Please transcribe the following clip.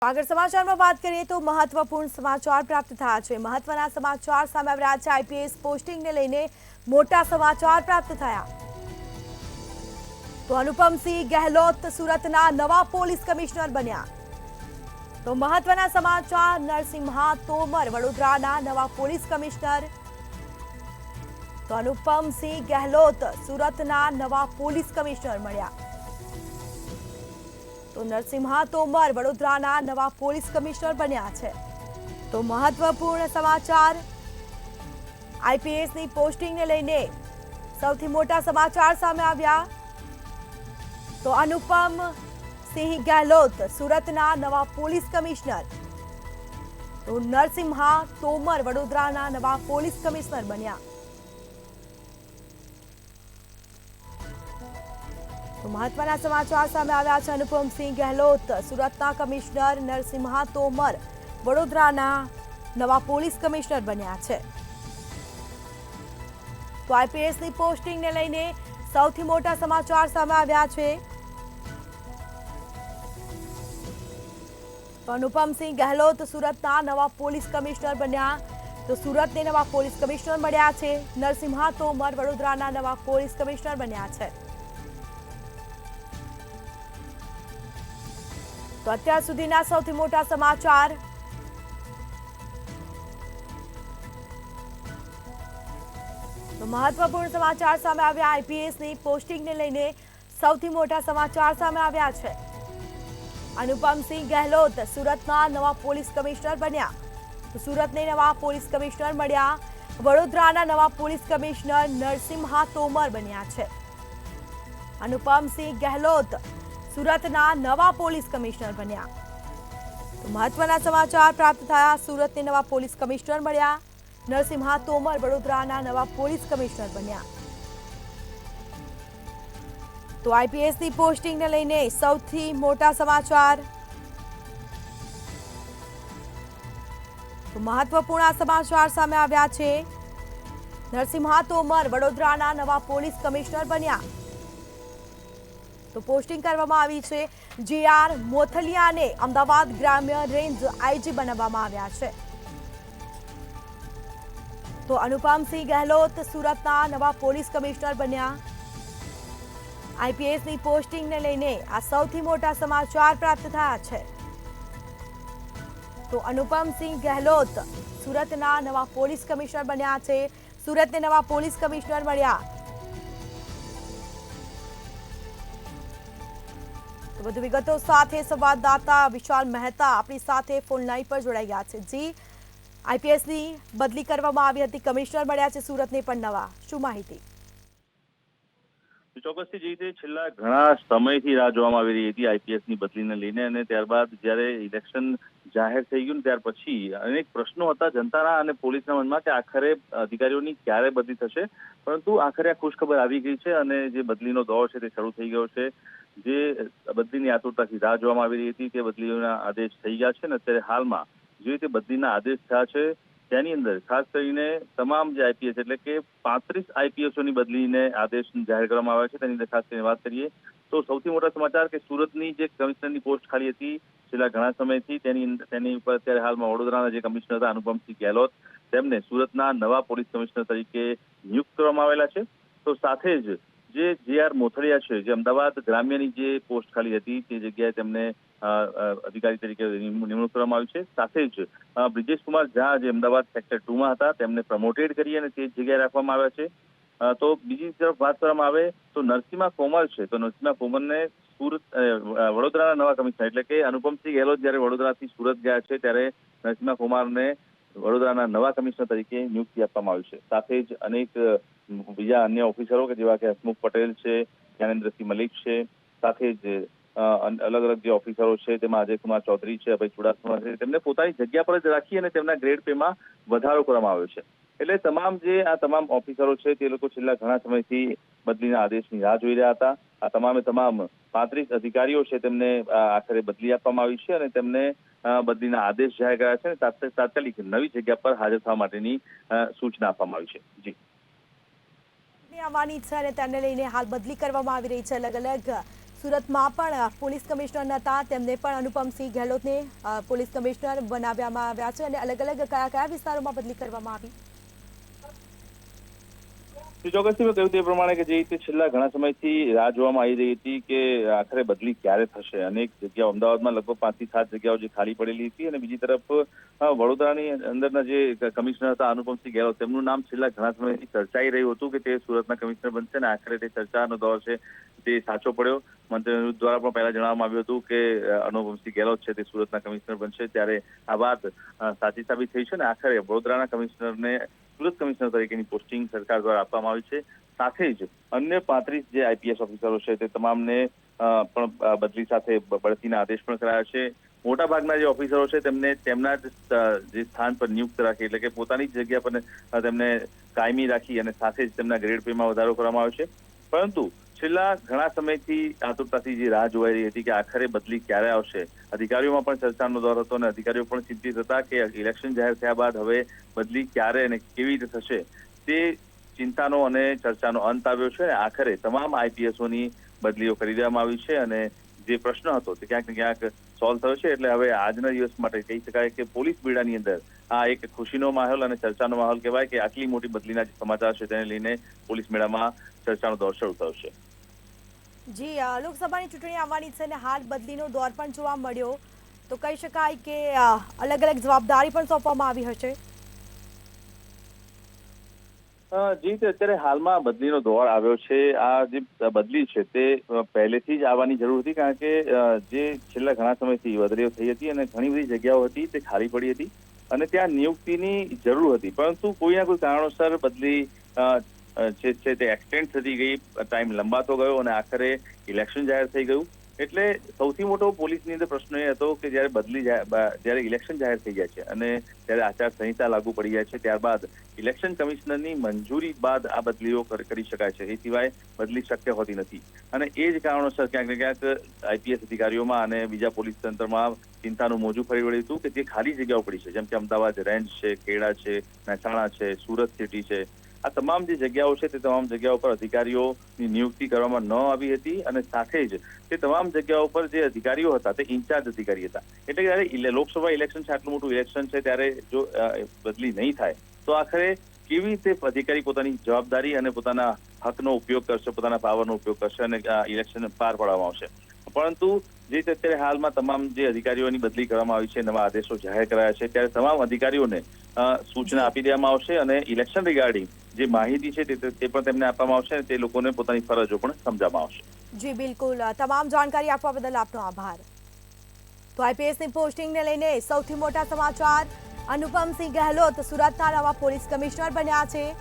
આગળ સમાચારમાં વાત કરીએ તો મહત્વપૂર્ણ સમાચાર પ્રાપ્ત થયા છે। મહત્વના સમાચાર સામે આવી રહ્યા છે। આઈપીએસ પોસ્ટિંગને લઈને મોટા સમાચાર પ્રાપ્ત થયા। તો અનુપમસિંહ ગહેલોત સુરતના નવા પોલીસ કમિશનર બન્યા। તો મહત્વના સમાચાર નરસિમ્હા તોમર વડોદરાના નવા પોલીસ કમિશનર। તો અનુપમસિંહ ગહેલોત સુરતના નવા પોલીસ કમિશનર મળ્યા। તો નરસિમ્હા તોમર વડોદરાના નવા પોલીસ કમિશનર બન્યા છે। તો મહત્વપૂર્ણ સમાચાર આઈપીએસની પોસ્ટિંગને લઈને સૌથી મોટા સમાચાર સામે આવ્યા। તો અનુપમસિંહ ગહેલોત સુરતના નવા પોલીસ કમિશનર। તો નરસિમ્હા તોમર વડોદરાના નવા પોલીસ કમિશનર બન્યા। તો મહત્વના સમાચાર સામે આવ્યા છે। અનુપમસિંહ ગહેલોત સુરતના કમિશનર, નરસિમ્હા તોમર વડોદરાના નવા પોલીસ કમિશનર બન્યા છે। તો આઈપીએસની પોસ્ટિંગને લઈને સૌથી મોટા સમાચાર સામે આવ્યા છે। તો અનુપમસિંહ ગહેલોત સુરતના નવા પોલીસ કમિશનર બન્યા। તો સુરતને નવા પોલીસ કમિશનર મળ્યા છે। નરસિમ્હા તોમર વડોદરાના નવા પોલીસ કમિશનર બન્યા છે। તો અત્યાર સુધીના સૌથી મોટા સમાચાર। તો મહત્વપૂર્ણ સમાચાર સામે આવ્યા। આઈપીએસની પોસ્ટિંગને લઈને સૌથી મોટા સમાચાર સામે આવ્યા છે। અનુપમસિંહ ગહેલોત સુરતના નવા પોલીસ કમિશનર બન્યા। તો સુરતને નવા પોલીસ કમિશનર મળ્યા। વડોદરાના નવા પોલીસ કમિશનર નરસિમ્હા તોમર બન્યા છે। અનુપમસિંહ ગહેલોત સુરતના નવા પોલીસ કમિશનર બન્યા। તો મહત્વના સમાચાર પ્રાપ્ત થયા। સુરતને નવા પોલીસ કમિશનર મળ્યા। નરસિમ્હા તોમર વડોદરાના નવા પોલીસ કમિશનર બન્યા। તો આઈપીએસની પોસ્ટિંગને લઈને સૌથી મોટા સમાચાર। તો મહત્વપૂર્ણ સમાચાર સામે આવ્યા છે। નરસિમ્હા તોમર વડોદરાના નવા પોલીસ કમિશનર બન્યા। તો પોસ્ટિંગ કરવામાં આવી છે। જે.આર. મોથલિયાને અમદાવાદ ગ્રામ્ય રેન્જ આઈજી બનાવવામાં આવ્યા છે। તો અનુપમસિંહ ગહેલોત સુરતના નવા પોલીસ કમિશનર બન્યા। આઈપીએસની પોસ્ટિંગને લઈને આ સૌથી મોટા સમાચાર પ્રાપ્ત થયા છે। તો અનુપમસિંહ ગહેલોત સુરતના નવા પોલીસ કમિશનર બન્યા છે। સુરતને નવા પોલીસ કમિશનર મળ્યા। તો વધુ વિગતો સાથે સંવાદદાતા વિશાલ મહેતા આપણી સાથે ફોન લાઈન પર જોડાઈ ગયા છે। જી, આઈપીએસની બદલી કરવામાં આવી હતી, કમિશનર મળ્યા છે સુરતને પણ નવા, શું માહિતી? ચોક્કસથી જે રીતે છેલ્લા ઘણા સમયથી રાહ જોવામાં આવી રહી હતી આઈપીએસની બદલીને લઈને, અને ત્યારબાદ જ્યારે ઇલેક્શન જાહેર થઈ ગયું ત્યાર પછી અનેક પ્રશ્નો હતા જનતાના અને પોલીસના મનમાં કે આખરે અધિકારીઓની ક્યારે બદલી થશે, પરંતુ આખરે આ ખુશખબર આવી ગઈ છે અને જે બદલીનો દોર છે તે શરૂ થઈ ગયો છે। જે બદલીની આતુરતાથી રાહ જોવામાં આવી રહી હતી તે બદલીઓના આદેશ થઈ ગયા છે અને અત્યારે હાલમાં જે રીતે બદલીના આદેશ થયા છે તેની અંદર ખાસ કરીને તમામ જે આઈપીએસ એટલે કે 35 આઈપીએસઓની બદલીને આદેશ જાહેર કરવામાં આવ્યા છે। તેની અંદર ખાસ કરીને વાત કરીએ તો સૌથી મોટા સમાચાર કે સુરતની જે કમિશનરની પોસ્ટ ખાલી હતી છેલ્લા ઘણા સમયથી તેની ઉપર અત્યારે હાલમાં વડોદરાના જે કમિશનર હતા અનુપમસિંહ ગહેલોત તેમને સુરતના નવા પોલીસ કમિશનર તરીકે નિયુક્ત કરવામાં આવેલા છે। તો સાથે જ જે જે.આર. મોથલિયા છે, જે અમદાવાદ ગ્રામ્યની જે પોસ્ટ ખાલી હતી તે જગ્યાએ તેમને અધિકારી તરીકે નિમણૂક કરવામાં આવી છે। સાથે જ બ્રિજેશ કુમાર ઝા જે અમદાવાદ સેક્ટર 2માં હતા તેમને પ્રમોટેડ કરી અને તે જગ્યાએ રાખવામાં આવ્યા છે। તો બીજી તરફ વાત કરવામાં આવે તો નરસિમ્હા કોમર છે, તો નરસિમ્હા કોમરને વડોદરાના નવા કમિશનર એટલે કે અનુપમસિંહ ગહેલોત જ્યારે વડોદરાથી સુરત ગયા છે ત્યારે નરસિમ્હા કોમરને વડોદરાના નવા કમિશનર તરીકે નિયુક્તિ આપવામાં આવી છે। સાથે જ અનેક બીજા અન્ય ઓફિસરો કે જેવા કે હસમુખ પટેલ છે, જ્ઞાનેન્દ્રસિંહ મલિક છે, સાથે જ અલગ અલગ જે ઓફિસરો છે તેમાં અજયકુમાર ચૌધરી છે, અભય ચુડાસમા છે, તેમને પોતાની જગ્યા પર જ રાખી અને તેમના ગ્રેડ પેમાં વધારો કરવામાં આવ્યો છે। એટલે તમામ ઓફિસરો છે તે લોકો છેલ્લા ઘણા સમયથી બદલીના આદેશની રાહ જોઈ રહ્યા હતા। આ તમામે તમામ 35 અધિકારીઓ છે તેમને આખરે બદલી આપવામાં આવી છે અને તેમને બદલીના આદેશ જાહેર કર્યા છે અને તાત્કાલિક નવી જગ્યા પર હાજર થવા માટેની સૂચના આપવામાં આવી છે। જી આવવાની છે અને તેને લઈને હાલ બદલી કરવામાં આવી રહી છે। અલગ અલગ સુરતમાં પણ પોલીસ કમિશનર નહોતા, તેમને પણ અનુપમસિંહ ગહેલોતને પોલીસ કમિશનર બનાવવામાં આવ્યા છે. અને અલગ અલગ કયા કયા વિસ્તારોમાં બદલી કરવામાં આવી? ચોક્કસથી મેં કહ્યું તે પ્રમાણે કે જે રીતે છેલ્લા ઘણા સમયથી રાહ જોવામાં આવી રહી હતી કે આખરે બદલી ક્યારે થશે. અનેક જગ્યાઓ અમદાવાદમાં લગભગ 5 થી 7 જગ્યાઓ જે ખાલી પડેલી હતી, અને બીજી તરફ વડોદરાની અંદરના જે કમિશનર હતા અનુપમસિંહ ગહેલોત, તેમનું નામ છેલ્લા ઘણા સમયથી ચર્ચાઈ રહ્યું હતું કે તે સુરતના કમિશનર બનશે, અને આખરે તે ચર્ચાનો દોર છે તે સાચો પડ્યો. મંત્રી દ્વારા પણ પહેલા જણાવવામાં આવ્યું હતું કે અનુપમસિંહ ગહેલોત છે તે સુરતના કમિશનર બનશે, ત્યારે આ વાત સાચી સાબિત થઈ છે. અને આખરે વડોદરાના કમિશનરને સુરત કમિશનર તરીકેની પોસ્ટિંગ સરકાર દ્વારા આપવામાં આવી છે. સાથે જ અન્ય 35 જે આઈપીએસ ઓફિસરો છે તે તમામને પણ બદલી સાથે બઢતીના આદેશ પણ કરાયા છે. મોટાભાગના જે ઓફિસરો છે તેમને તેમના જ જે સ્થાન પર નિયુક્ત રાખી, એટલે કે પોતાની જ જગ્યા પર તેમને કાયમી રાખી, અને સાથે જ તેમના ગ્રેડ પેમાં વધારો કરવામાં આવ્યો છે. પરંતુ છેલ્લા ઘણા સમયથી આતુરતાથી જે રાહ જોવાઈ રહી હતી કે આખરે બદલી ક્યારે આવશે, અધિકારીઓમાં પણ ચર્ચાનો દોર હતો, અને અધિકારીઓ પણ ચિંતિત હતા કે ઇલેક્શન જાહેર થયા બાદ હવે બદલી ક્યારે અને કેવી રીતે થશે, તે ચિંતાનો અને ચર્ચાનો અંત આવ્યો છે. આખરે તમામ આઈપીએસઓની બદલીઓ કરી દેવામાં આવી છે, અને જે પ્રશ્ન હતો તે ક્યાંક ને ક્યાંક સોલ્વ થયો છે. એટલે હવે આજના દિવસ માટે કહી શકાય કે પોલીસ બેડાની અંદર આ એક ખુશીનો માહોલ અને ચર્ચાનો માહોલ કહેવાય કે આટલી મોટી બદલીના જે સમાચાર છે તેને લઈને પોલીસ બેડામાં ચર્ચાનો દોર શરૂ થયો છે. જી, લોકસભાની ચૂંટણી આવવાની છે અને હાલ બદલીનો દોર પણ જોવા મળ્યો, તો કહી શકાય કે અલગ અલગ જવાબદારી પણ સોંપવામાં આવી હશે. જી, અત્યારે હાલમાં બદલીનો દોર આવ્યો છે. આ જે બદલી છે તે પહેલેથી જ આવવાની જરૂર હતી, કારણ કે જે છેલ્લા ઘણા સમયથી બદલીઓ થઈ હતી અને ઘણી બધી જગ્યાઓ હતી તે ખાલી પડી હતી, અને ત્યાં નિયુક્તિની જરૂર હતી, પરંતુ કોઈના કોઈ કારણોસર બદલી જે છે તે એક્સટેન્ડ થતી ગઈ, ટાઈમ લંબાતો ગયો, અને આખરે ઇલેક્શન જાહેર થઈ ગયું. એટલે સૌથી મોટો પોલીસની અંદર પ્રશ્ન એ હતો કે જ્યારે ઇલેક્શન જાહેર થઈ જાય છે અને જ્યારે આચારસંહિતા લાગુ પડી જાય છે, ત્યારબાદ ઇલેક્શન કમિશનરની મંજૂરી બાદ આ બદલીઓ કરી શકાય છે, એ સિવાય બદલી શક્ય હોતી નથી. અને એ જ કારણોસર ક્યાંક ને ક્યાંક આઈપીએસ અધિકારીઓમાં અને બીજા પોલીસ તંત્રમાં ચિંતાનું મોજું ફરી વળ્યું હતું કે જે ખાલી જગ્યાઓ પડી છે, જેમ કે અમદાવાદ રેન્જ છે, ખેડા છે, મહેસાણા છે, સુરત સિટી છે, આ તમામ જે જગ્યાઓ છે તે તમામ જગ્યાઓ પર અધિકારીઓની નિયુક્તિ કરવામાં ન આવી હતી, અને સાથે જ તે તમામ જગ્યાઓ પર જે અધિકારીઓ હતા તે ઇન્ચાર્જ અધિકારી હતા. એટલે જ્યારે લોકસભા ઇલેક્શન છે, આટલું મોટું ઇલેક્શન છે, ત્યારે જો બદલી નહીં થાય તો આખરે કેવી રીતે અધિકારી પોતાની જવાબદારી અને પોતાના હકનો ઉપયોગ કરશે, પોતાના પાવરનો ઉપયોગ કરશે અને ઇલેક્શન પાર પાડવામાં આવશે. પરંતુ જે અત્યારે હાલમાં તમામ જે અધિકારીઓની બદલી કરવામાં આવી છે, નવા આદેશો જાહેર કરાયા છે, ત્યારે તમામ અધિકારીઓને સૂચના આપી દેવામાં આવશે, અને ઇલેક્શન રિગાર્ડિંગ જે માહિતી છે તે પણ તેમને આપવામાં આવશે, અને તે લોકોને પોતાની ફરજો પણ સમજાવવામાં આવશે. જી બિલકુલ, તમામ જાણકારી આપવા બદલ આપનો આભાર. તો આઈપીએસની પોસ્ટિંગને લઈને સૌથી મોટા સમાચાર, અનુપમસિંહ ગહેલોત સુરતના નવા પોલીસ કમિશનર બન્યા છે.